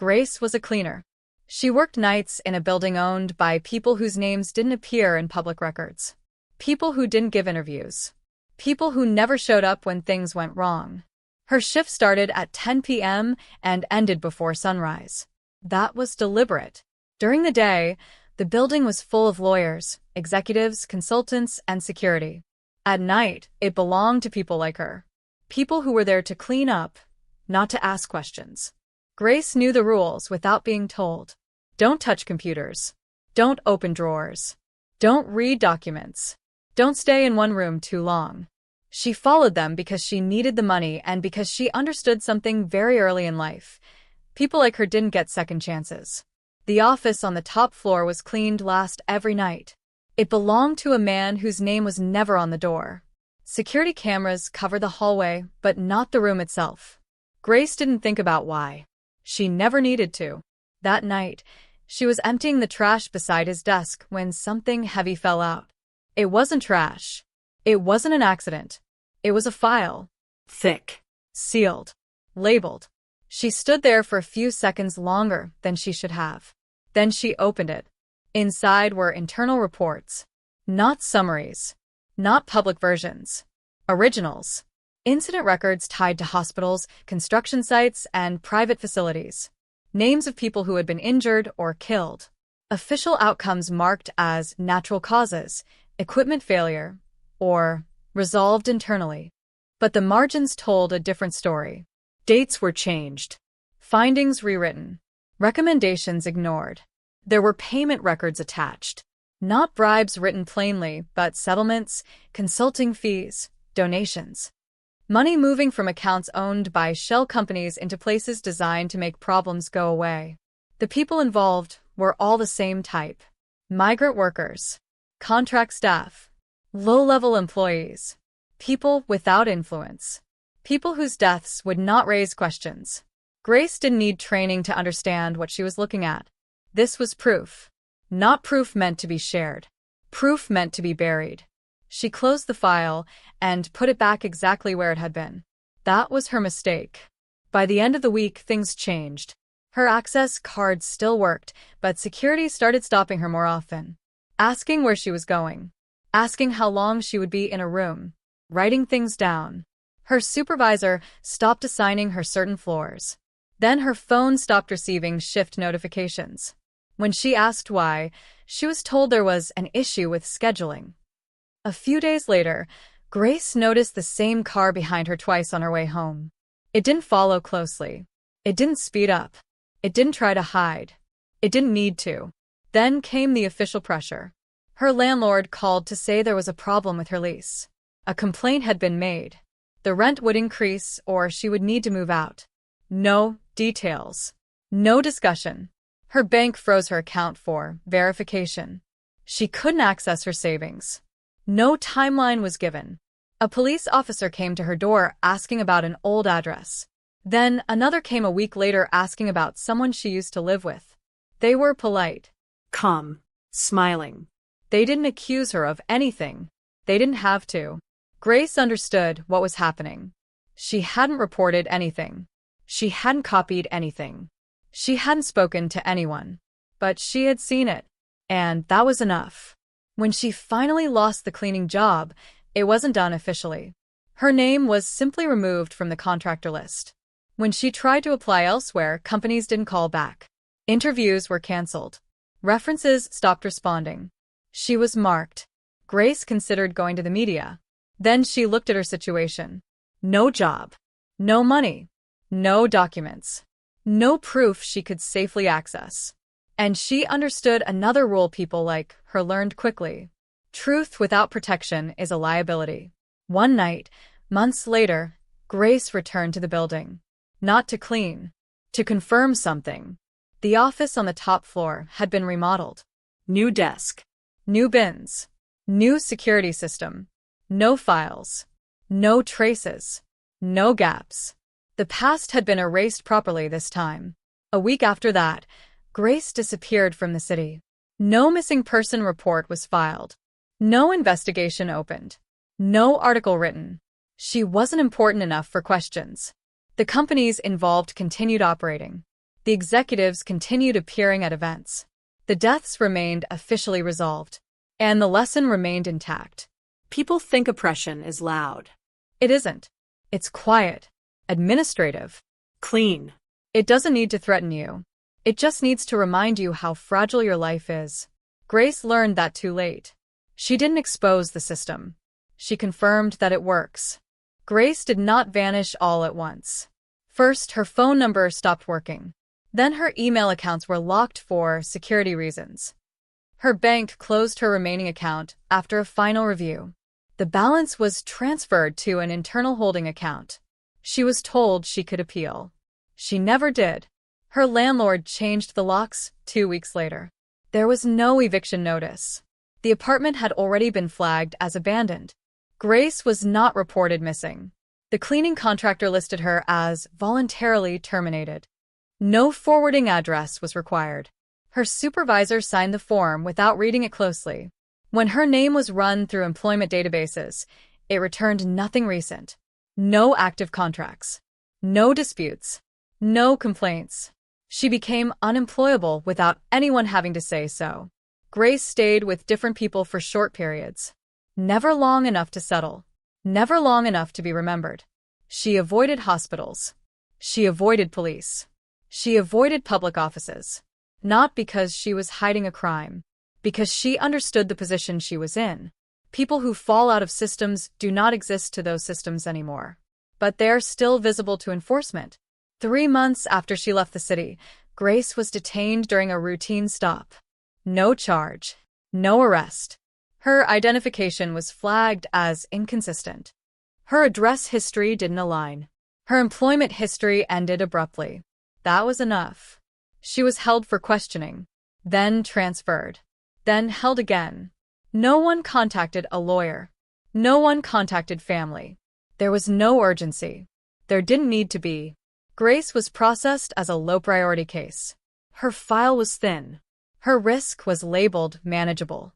Grace was a cleaner. She worked nights in a building owned by people whose names didn't appear in public records. People who didn't give interviews. People who never showed up when things went wrong. Her shift started at 10 p.m. and ended before sunrise. That was deliberate. During the day, the building was full of lawyers, executives, consultants, and security. At night, it belonged to people like her. People who were there to clean up, not to ask questions. Grace knew the rules without being told. Don't touch computers. Don't open drawers. Don't read documents. Don't stay in one room too long. She followed them because she needed the money and because she understood something very early in life. People like her didn't get second chances. The office on the top floor was cleaned last every night. It belonged to a man whose name was never on the door. Security cameras covered the hallway, but not the room itself. Grace didn't think about why. She never needed to. That night, she was emptying the trash beside his desk when something heavy fell out. It wasn't trash. It wasn't an accident. It was a file. Thick. Sealed. Labeled. She stood there for a few seconds longer than she should have. Then she opened it. Inside were internal reports. Not summaries. Not public versions. Originals. Incident records tied to hospitals, construction sites, and private facilities. Names of people who had been injured or killed. Official outcomes marked as natural causes, equipment failure, or resolved internally. But the margins told a different story. Dates were changed. Findings rewritten. Recommendations ignored. There were payment records attached. Not bribes written plainly, but settlements, consulting fees, donations. Money moving from accounts owned by shell companies into places designed to make problems go away. The people involved were all the same type. Migrant workers. Contract staff. Low-level employees. People without influence. People whose deaths would not raise questions. Grace didn't need training to understand what she was looking at. This was proof. Not proof meant to be shared. Proof meant to be buried. She closed the file and put it back exactly where it had been. That was her mistake. By the end of the week, things changed. Her access cards still worked, but security started stopping her more often. Asking where she was going. Asking how long she would be in a room. Writing things down. Her supervisor stopped assigning her certain floors. Then her phone stopped receiving shift notifications. When she asked why, she was told there was an issue with scheduling. A few days later, Grace noticed the same car behind her twice on her way home. It didn't follow closely. It didn't speed up. It didn't try to hide. It didn't need to. Then came the official pressure. Her landlord called to say there was a problem with her lease. A complaint had been made. The rent would increase or she would need to move out. No details. No discussion. Her bank froze her account for verification. She couldn't access her savings. No timeline was given. A police officer came to her door asking about an old address. Then another came a week later asking about someone she used to live with. They were polite. Calm. Smiling. They didn't accuse her of anything. They didn't have to. Grace understood what was happening. She hadn't reported anything. She hadn't copied anything. She hadn't spoken to anyone. But she had seen it. And that was enough. When she finally lost the cleaning job, it wasn't done officially. Her name was simply removed from the contractor list. When she tried to apply elsewhere, companies didn't call back. Interviews were canceled. References stopped responding. She was marked. Grace considered going to the media. Then she looked at her situation. No job. No money. No documents. No proof she could safely access. And she understood another rule people like her learned quickly. Truth without protection is a liability. One night, months later, Grace returned to the building. Not to clean. To confirm something. The office on the top floor had been remodeled. New desk. New bins. New security system. No files. No traces. No gaps. The past had been erased properly this time. A week after that, Grace disappeared from the city. No missing person report was filed. No investigation opened. No article written. She wasn't important enough for questions. The companies involved continued operating. The executives continued appearing at events. The deaths remained officially resolved, and the lesson remained intact. People think oppression is loud. It isn't. It's quiet, administrative, Clean. It doesn't need to threaten you. It just needs to remind you how fragile your life is. Grace learned that too late. She didn't expose the system. She confirmed that it works. Grace did not vanish all at once. First, her phone number stopped working. Then her email accounts were locked for security reasons. Her bank closed her remaining account after a final review. The balance was transferred to an internal holding account. She was told she could appeal. She never did. Her landlord changed the locks 2 weeks later. There was no eviction notice. The apartment had already been flagged as abandoned. Grace was not reported missing. The cleaning contractor listed her as voluntarily terminated. No forwarding address was required. Her supervisor signed the form without reading it closely. When her name was run through employment databases, it returned nothing recent. No active contracts. No disputes. No complaints. She became unemployable without anyone having to say so. Grace stayed with different people for short periods. Never long enough to settle. Never long enough to be remembered. She avoided hospitals. She avoided police. She avoided public offices. Not because she was hiding a crime. Because she understood the position she was in. People who fall out of systems do not exist to those systems anymore. But they are still visible to enforcement. 3 months after she left the city, Grace was detained during a routine stop. No charge. No arrest. Her identification was flagged as inconsistent. Her address history didn't align. Her employment history ended abruptly. That was enough. She was held for questioning, then transferred, then held again. No one contacted a lawyer. No one contacted family. There was no urgency. There didn't need to be. Grace was processed as a low-priority case. Her file was thin. Her risk was labeled manageable.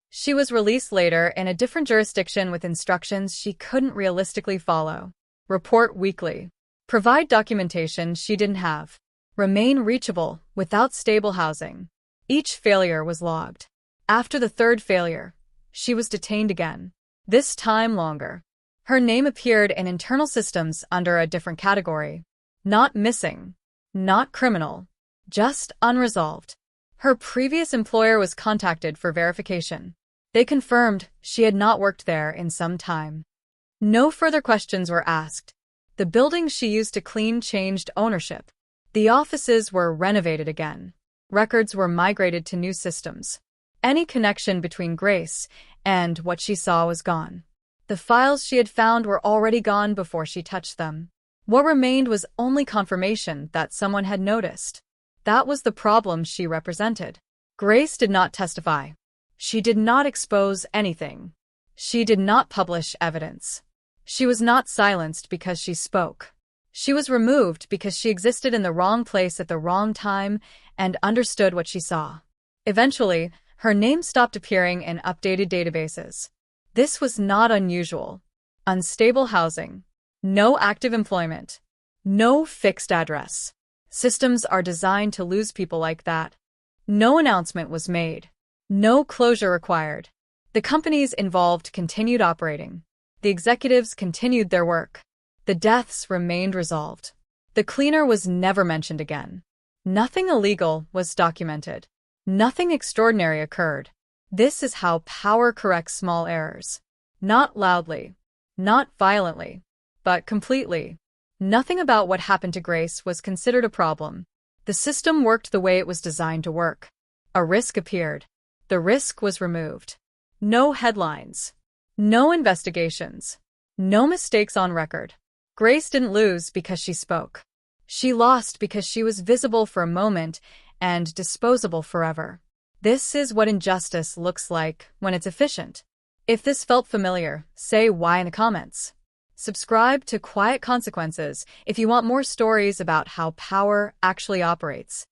She was released later in a different jurisdiction with instructions she couldn't realistically follow. Report weekly. Provide documentation she didn't have. Remain reachable without stable housing. Each failure was logged. After the 3rd failure, she was detained again. This time longer. Her name appeared in internal systems under a different category. Not missing. Not criminal. Just unresolved. Her previous employer was contacted for verification. They confirmed she had not worked there in some time. No further questions were asked. The building she used to clean changed ownership. The offices were renovated again. Records were migrated to new systems. Any connection between Grace and what she saw was gone. The files she had found were already gone before she touched them. What remained was only confirmation that someone had noticed. That was the problem she represented. Grace did not testify. She did not expose anything. She did not publish evidence. She was not silenced because she spoke. She was removed because she existed in the wrong place at the wrong time and understood what she saw. Eventually, her name stopped appearing in updated databases. This was not unusual. Unstable housing. No active employment. No fixed address. Systems are designed to lose people like that. No announcement was made. No closure required. The companies involved continued operating. The executives continued their work. The deaths remained resolved. The cleaner was never mentioned again. Nothing illegal was documented. Nothing extraordinary occurred. This is how power corrects small errors. Not loudly. Not violently. But completely. Nothing about what happened to Grace was considered a problem. The system worked the way it was designed to work. A risk appeared. The risk was removed. No headlines. No investigations. No mistakes on record. Grace didn't lose because she spoke. She lost because she was visible for a moment and disposable forever. This is what injustice looks like when it's efficient. If this felt familiar, say why in the comments. Subscribe to Quiet Consequences if you want more stories about how power actually operates.